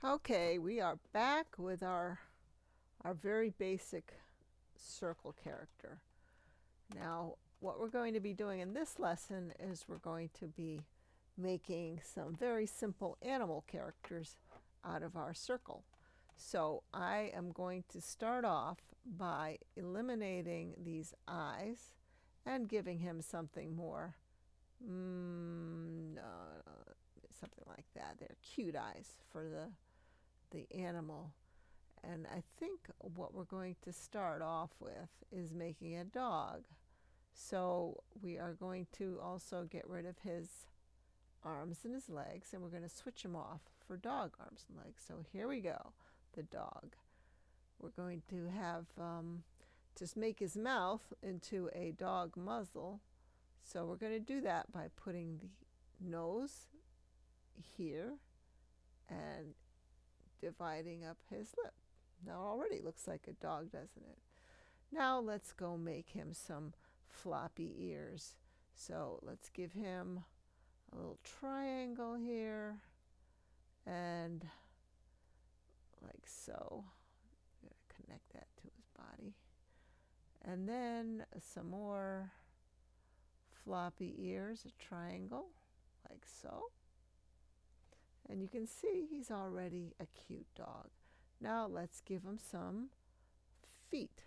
Okay, we are back with our very basic circle character. Now, what we're going to be doing in this lesson is we're going to be making some very simple animal characters out of our circle. So I am going to start off by eliminating these eyes and giving him something more, no, something like that. They're cute eyes for the animal. And I think what we're going to start off with is making a dog. So we are going to also get rid of his arms and his legs, and we're going to switch them off for dog arms and legs. So here we go, the dog. We're going to have just make his mouth into a dog muzzle. So we're going to do that by putting the nose here and dividing up his lip. Now already looks like a dog, doesn't it? Now let's go make him some floppy ears. So let's give him a little triangle here and like so. I'm going to connect that to his body. And then some more floppy ears, a triangle like so. And you can see he's already a cute dog. Now let's give him some feet.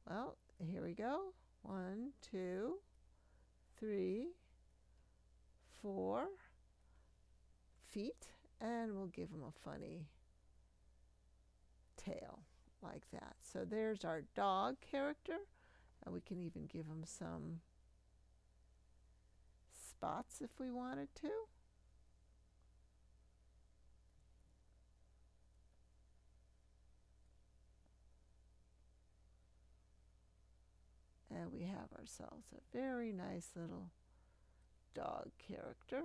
Well, here we go. 1, 2, 3, 4 feet. And we'll give him a funny tail like that. So there's our dog character. And we can even give him some spots if we wanted to. And we have ourselves a very nice little dog character.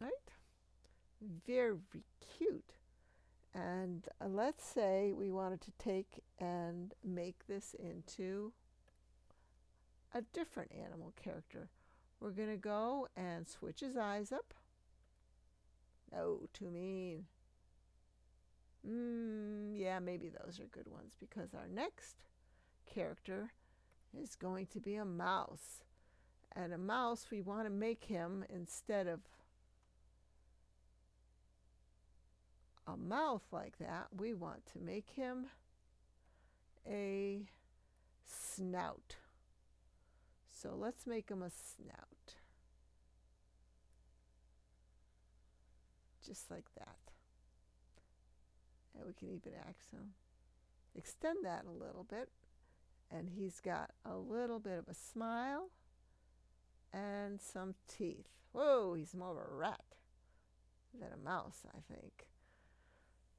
Right? Very cute. And let's say we wanted to take and make this into a different animal character. We're going to go and switch his eyes up. No, too mean. Yeah, maybe those are good ones because our next character is going to be a mouse. And a mouse, we want to make him, instead of a mouth like that, we want to make him a snout. So let's make him a snout. Just like that. And we can even extend that a little bit. And he's got a little bit of a smile and some teeth. Whoa, he's more of a rat than a mouse, I think.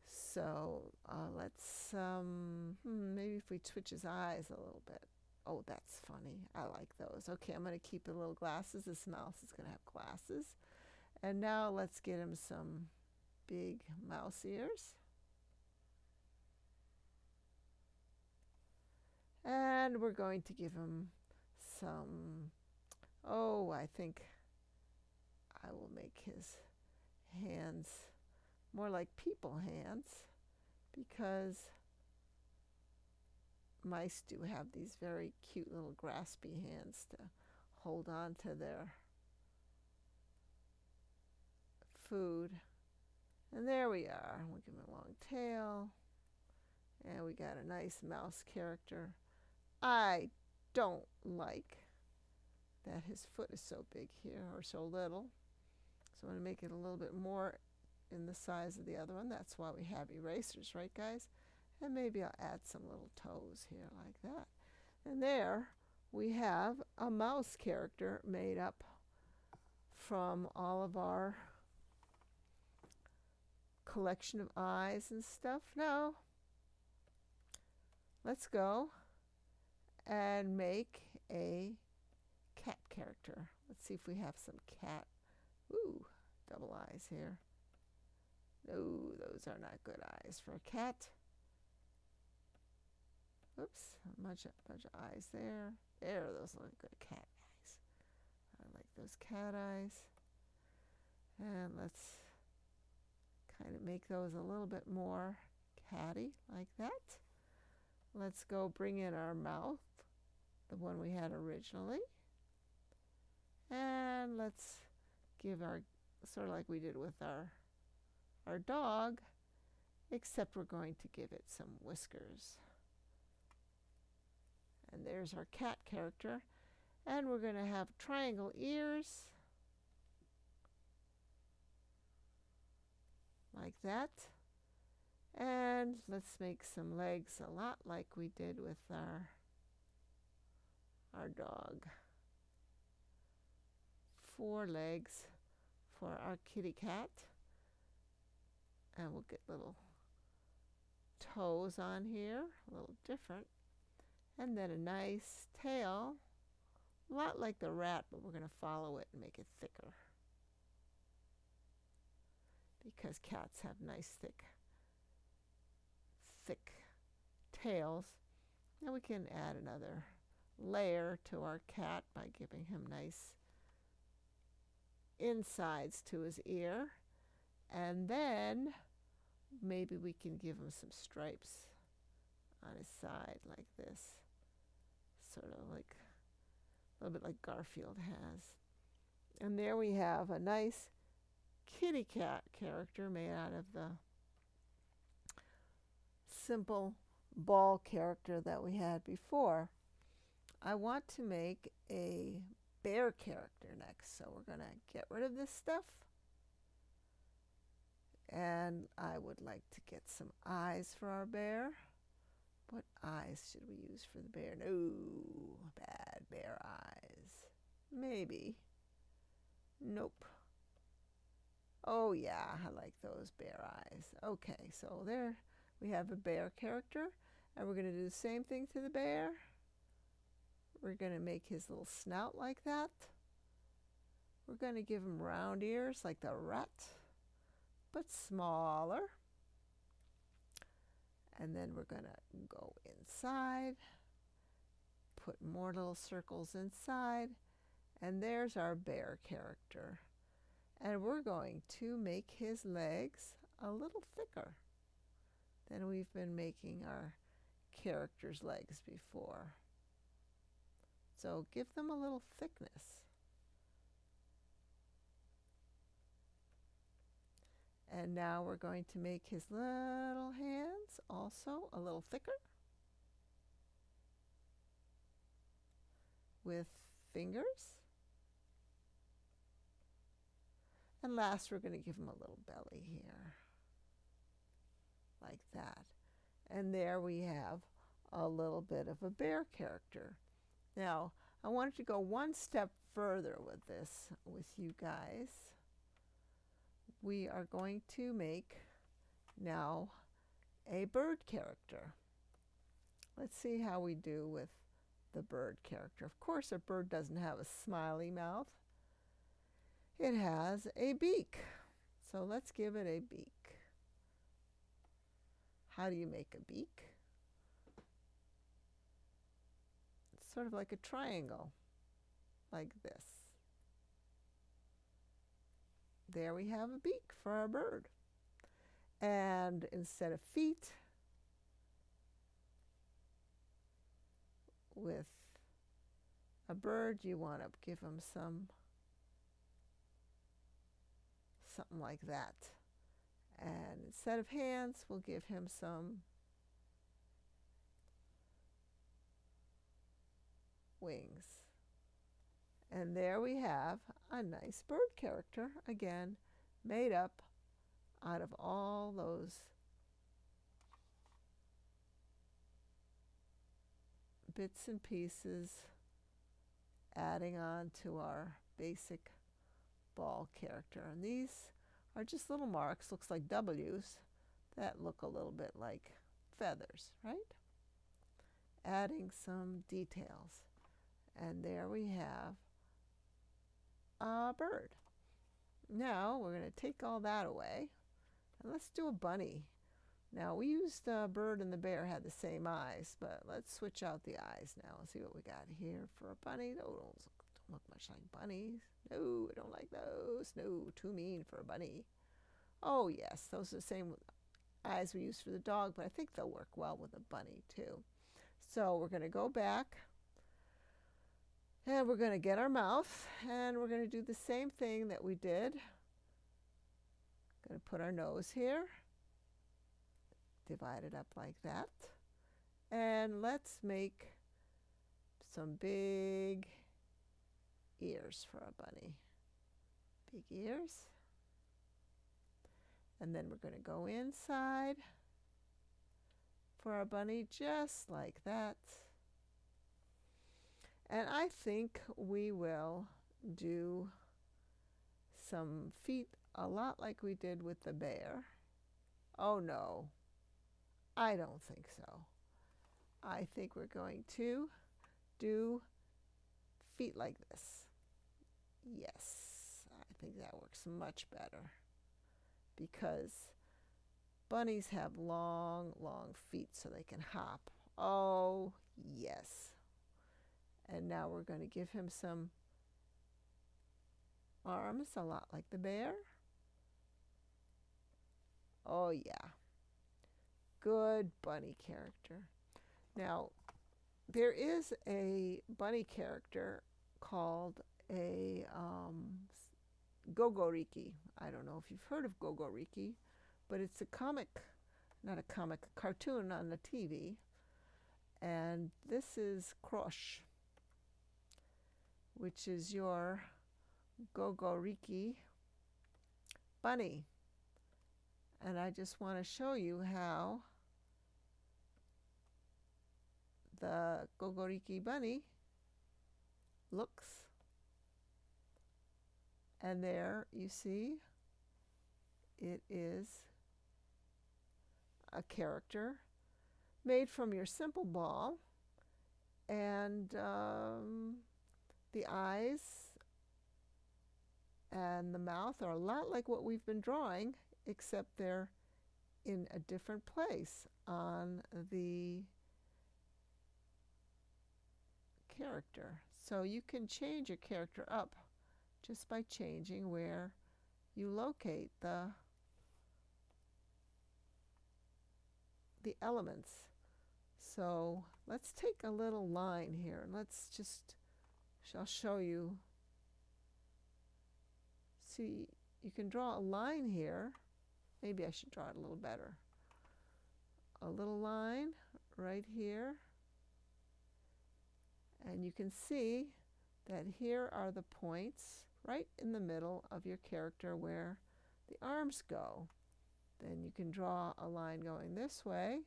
So let's, maybe if we twitch his eyes a little bit. Oh, that's funny. I like those. Okay, I'm going to keep the little glasses. This mouse is going to have glasses. And now let's get him some big mouse ears. And we're going to give him some, I think I will make his hands more like people hands, because mice do have these very cute little graspy hands to hold on to their food. And there we are. We'll give him a long tail. And we got a nice mouse character. I don't like that his foot is so big here, or so little. So I'm going to make it a little bit more in the size of the other one. That's why we have erasers, right guys? And maybe I'll add some little toes here like that. And there we have a mouse character made up from all of our collection of eyes and stuff. Now let's go and make a cat character. Let's see if we have some cat. Ooh, double eyes here. No, those are not good eyes for a cat. Oops, a bunch of eyes there. There, those look good cat eyes. I like those cat eyes. And let's kind of make those a little bit more catty like that. Let's go bring in our mouth, the one we had originally. And let's give our, sort of like we did with our dog, except we're going to give it some whiskers. And there's our cat character. And we're going to have triangle ears, like that. And let's make some legs a lot like we did with our dog. 4 legs for our kitty cat. And we'll get little toes on here, a little different. And then a nice tail, a lot like the rat, but we're going to follow it and make it thicker. Because cats have nice thick tails. Now we can add another layer to our cat by giving him nice insides to his ear. And then maybe we can give him some stripes on his side like this. Sort of like, a little bit like Garfield has. And there we have a nice kitty cat character made out of the simple ball character that we had before. I want to make a bear character next, so we're going to get rid of this stuff. And I would like to get some eyes for our bear. What eyes should we use for the bear? No, bad bear eyes. Maybe. Nope. Oh yeah, I like those bear eyes. Okay, so there we have a bear character, and we're going to do the same thing to the bear. We're going to make his little snout like that. We're going to give him round ears like the rat, but smaller. And then we're going to go inside, put more little circles inside, and there's our bear character. And we're going to make his legs a little thicker than we've been making our character's legs before. So give them a little thickness. And now we're going to make his little hands also a little thicker with fingers. And last, we're going to give him a little belly here, like that. And there we have a little bit of a bear character. Now, I wanted to go one step further with this with you guys. We are going to make now a bird character. Let's see how we do with the bird character. Of course, a bird doesn't have a smiley mouth. It has a beak. So let's give it a beak. How do you make a beak? It's sort of like a triangle, like this. There we have a beak for our bird. And instead of feet, with a bird, you want to give him something like that. And instead of hands, we'll give him some wings. And there we have a nice bird character, again, made up out of all those bits and pieces, adding on to our basic ball character. And these are just little marks, looks like W's, that look a little bit like feathers, right? Adding some details. And there we have a bird. Now we're going to take all that away, and let's do a bunny. Now we used the bird and the bear had the same eyes, but let's switch out the eyes now and see what we got here for a bunny. Oh, those look don't look much like bunnies. No, I don't like those. No, too mean for a bunny. Oh, yes, those are the same eyes we use for the dog, but I think they'll work well with a bunny too. So we're going to go back and we're going to get our mouth and we're going to do the same thing that we did. Going to put our nose here, divide it up like that, and let's make some big ears for a bunny. Big ears. And then we're going to go inside for our bunny just like that. And I think we will do some feet a lot like we did with the bear. Oh no, I don't think so. I think we're going to do feet like this. Yes, I think that works much better because bunnies have long, long feet so they can hop. Oh, yes. And now we're going to give him some arms, a lot like the bear. Oh, yeah. Good bunny character. Now, there is a bunny character called a Gogoriki. I don't know if you've heard of Gogoriki, but it's a comic, not a comic, a cartoon on the TV. And this is Krosh, which is your Gogoriki bunny. And I just want to show you how the Gogoriki bunny looks. And there you see it is a character made from your simple ball, and the eyes and the mouth are a lot like what we've been drawing, except they're in a different place on the character. So you can change your character up just by changing where you locate the elements. So let's take a little line here. I'll show you. See, you can draw a line here. Maybe I should draw it a little better. A little line right here. And you can see that here are the points right in the middle of your character where the arms go. Then you can draw a line going this way,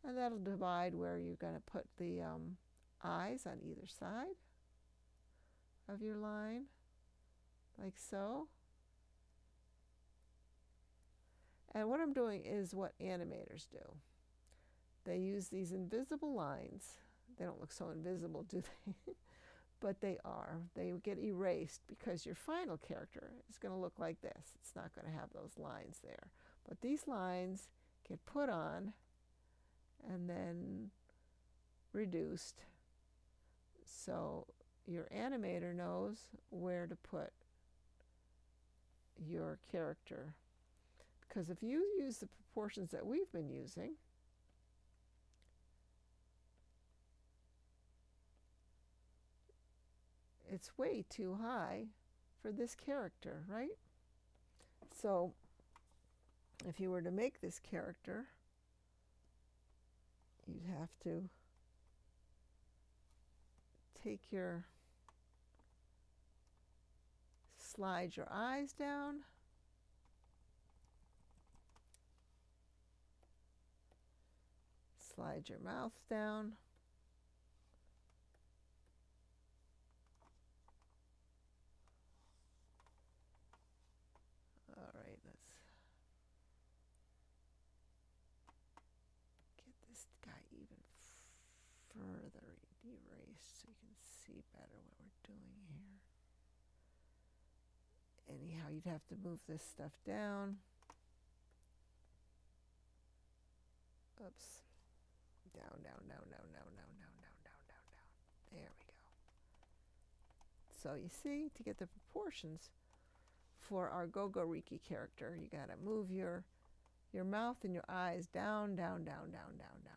and that'll divide where you're going to put the eyes on either side of your line, like so. And what I'm doing is what animators do. They use these invisible lines. They don't look so invisible, do they? But they are. They get erased because your final character is going to look like this. It's not going to have those lines there. But these lines get put on and then reduced, so your animator knows where to put your character. Because if you use the proportions that we've been using, it's way too high for this character, right? So if you were to make this character, you'd have to slide your eyes down, slide your mouth down, all right, let's get this guy even further erased so you can see better what we're doing here. Anyhow, you'd have to move this stuff down. Oops. Down, down, down, down, down, down, down, down, down, down, down. There we go. So you see, to get the proportions for our Gogoriki character, you got to move your mouth and your eyes down, down, down, down, down, down,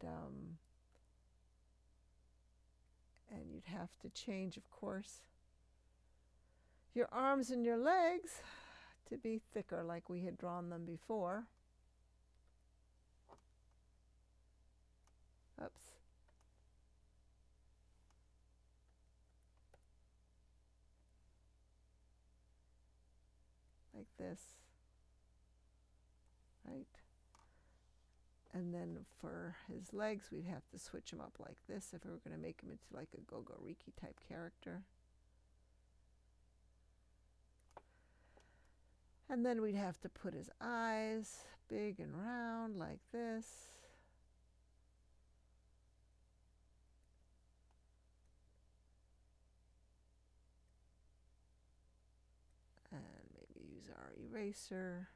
down. And you'd have to change, of course, your arms and your legs to be thicker like we had drawn them before. Oops. Like this, right? And then for his legs, we'd have to switch him up like this if we were going to make him into like a Gogoriki type character. And then we'd have to put his eyes big and round like this. And maybe use our eraser,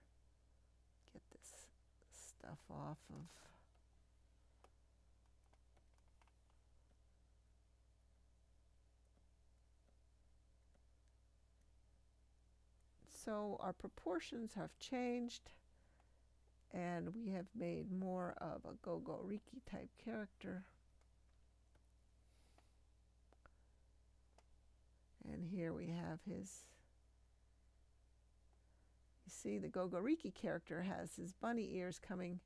get this stuff off of. So our proportions have changed, and we have made more of a Gogoriki type character. And here we have his, you see the Gogoriki character has his bunny ears coming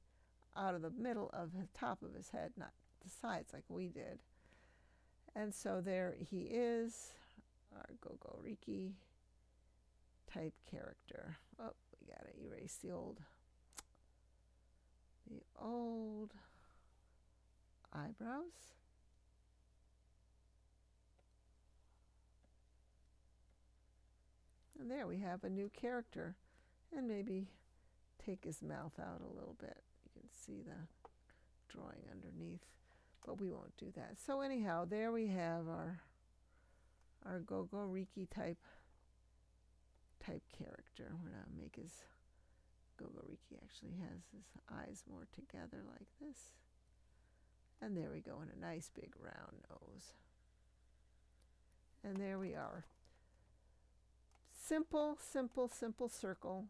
out of the middle of the top of his head, not the sides like we did. And so there he is, our Gogoriki type character. Oh, we gotta erase the old eyebrows. And there we have a new character. And maybe take his mouth out a little bit. You can see the drawing underneath, but we won't do that. So anyhow, there we have our Gogoriki type character. We're going to make his Gogoriki actually has his eyes more together like this. And there we go, and a nice big round nose. And there we are. Simple, simple, simple circle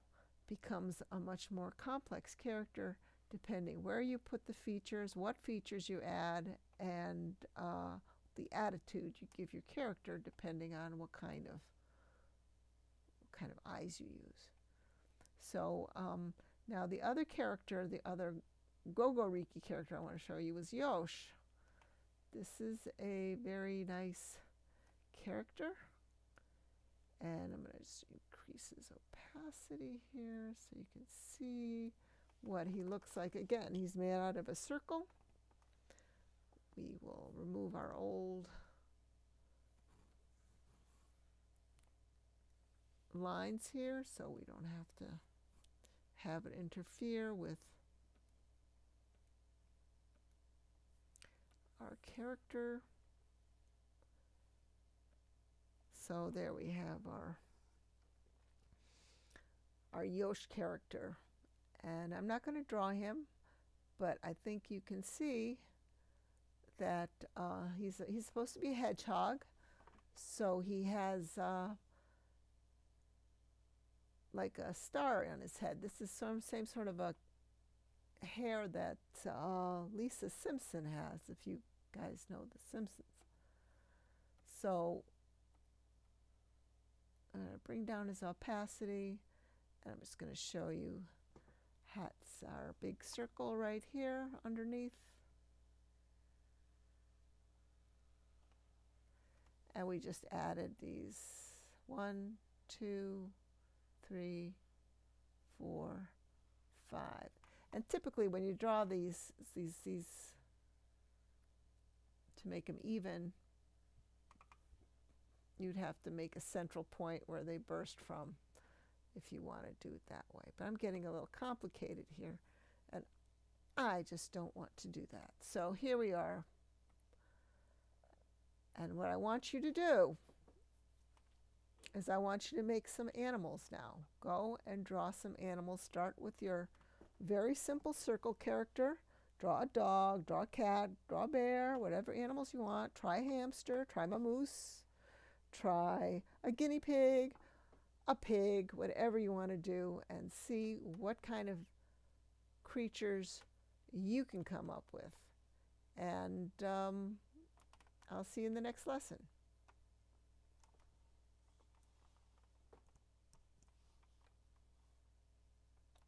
becomes a much more complex character depending where you put the features, what features you add, and the attitude you give your character depending on what kind of eyes you use. So now the other character, the other Gogoriki character I want to show you is Yosh. This is a very nice character. And I'm going to just increase his opacity here so you can see what he looks like. Again, he's made out of a circle. We will remove our old lines here so we don't have to have it interfere with our character. So there we have our Yosh character. And I'm not going to draw him, but I think you can see that he's supposed to be a hedgehog. So he has like a star on his head. This is some same sort of a hair that Lisa Simpson has, if you guys know The Simpsons. So I'm going to bring down his opacity, and I'm just going to show you that's our big circle right here underneath. And we just added these 1, 2, 3, 4, 5. And typically when you draw these to make them even, you'd have to make a central point where they burst from if you want to do it that way. But I'm getting a little complicated here, and I just don't want to do that. So here we are. And what I want you to do is I want you to make some animals now. Go and draw some animals. Start with your very simple circle character. Draw a dog, draw a cat, draw a bear, whatever animals you want. Try a hamster, try a moose, try a guinea pig, a pig, whatever you want to do, and see what kind of creatures you can come up with. And I'll see you in the next lesson.